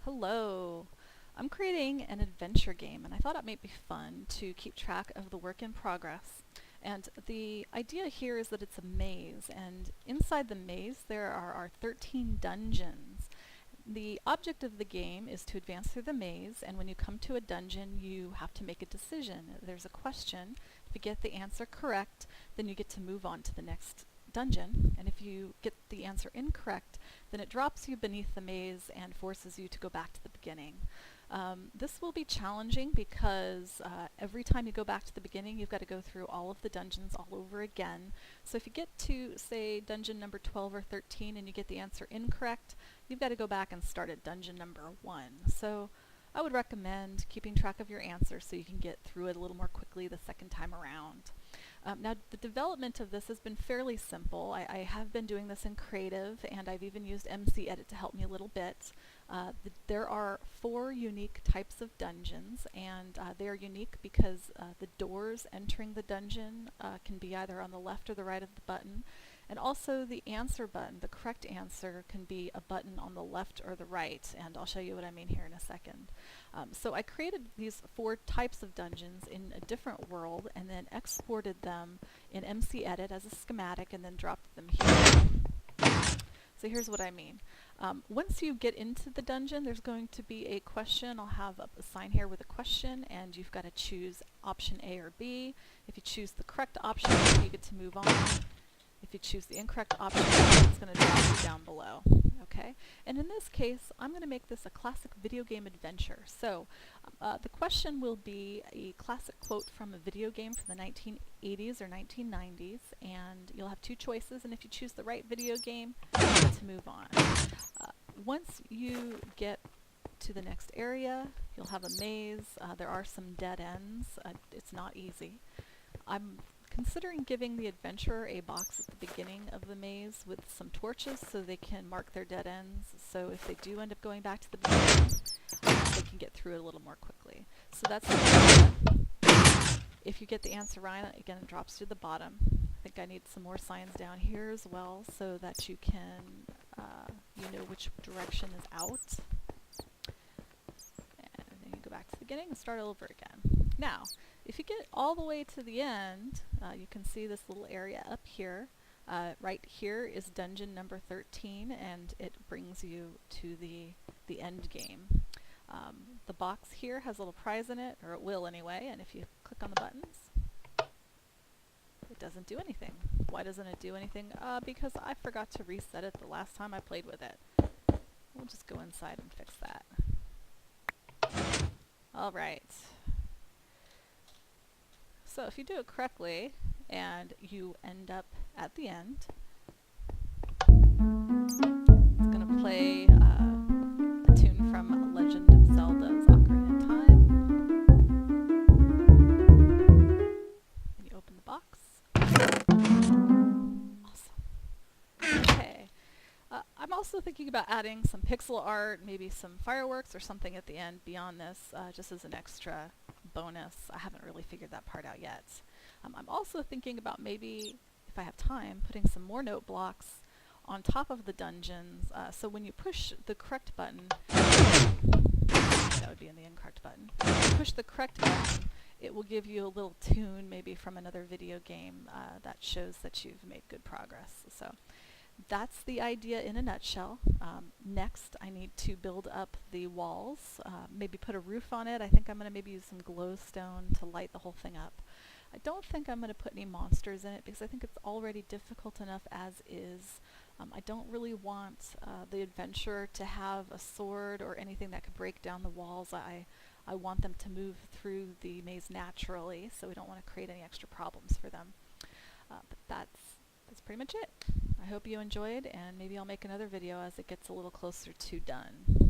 Hello. I'm creating an adventure game and I thought it might be fun to keep track of the work in progress. And the idea here is that it's a maze, and inside the maze there are our 13 dungeons. The object of the game is to advance through the maze, and when you come to a dungeon you have to make a decision. There's a question. If you get the answer correct, then you get to move on to the next dungeon, and if you get the answer incorrect, then it drops you beneath the maze and forces you to go back to the beginning. This will be challenging because every time you go back to the beginning you've got to go through all of the dungeons all over again. So if you get to, say, dungeon number 12 or 13 and you get the answer incorrect, you've got to go back and start at dungeon number 1. So I would recommend keeping track of your answers so you can get through it a little more quickly the second time around. Now, the development of this has been fairly simple. I have been doing this in Creative, and I've even used MC Edit to help me a little bit. There are 4 unique types of dungeons, and they are unique because the doors entering the dungeon can be either on the left or the right of the button, and also the answer button, the correct answer, can be a button on the left or the right, and I'll show you what I mean here in a second. So I created these 4 types of dungeons in a different world and then exported them in MC Edit as a schematic and then dropped them here. So here's what I mean. Once you get into the dungeon, there's going to be a question. I'll have a sign here with a question, and you've got to choose option A or B. If you choose the correct option, you get to move on. If you choose the incorrect option, it's going to drop you down below. Okay? And in this case, I'm going to make this a classic video game adventure. So the question will be a classic quote from a video game from the 1980s or 1990s, and you'll have 2 choices, and if you choose the right video game, you get to move on. Once you get to the next area, you'll have a maze. There are some dead ends. It's not easy. I'm considering giving the adventurer a box at the beginning of the maze with some torches so they can mark their dead ends, so if they do end up going back to the beginning, they can get through it a little more quickly. So that's the idea. If you get the answer right, again, it drops to the bottom. I think I need some more signs down here as well so that you can you know which direction is out. And then you go back to the beginning and start over again. Now, if you get all the way to the end, you can see this little area up here. Right here is dungeon number 13, and it brings you to the end game. The box here has a little prize in it, or it will anyway, and if you click on the buttons, it doesn't do anything. Why doesn't it do anything? Because I forgot to reset it the last time I played with it. We'll just go inside and fix that. Alright. So if you do it correctly, and you end up at the end, it's going to play a tune from Legend of Zelda's Ocarina of Time. And you open the box. Awesome. Okay. I'm also thinking about adding some pixel art, maybe some fireworks or something at the end beyond this, just as an extra bonus. I haven't really figured that part out yet. I'm also thinking about maybe, if I have time, putting some more note blocks on top of the dungeons, so when you push the correct button, that would be in the incorrect button, if you push the correct button, it will give you a little tune maybe from another video game that shows that you've made good progress. So that's the idea in a nutshell. Next, I need to build up the walls, maybe put a roof on it. I think I'm going to maybe use some glowstone to light the whole thing up. I don't think I'm going to put any monsters in it because I think it's already difficult enough as is. I don't really want the adventurer to have a sword or anything that could break down the walls. I want them to move through the maze naturally, so we don't want to create any extra problems for them. But that's pretty much it. I hope you enjoyed, and maybe I'll make another video as it gets a little closer to done.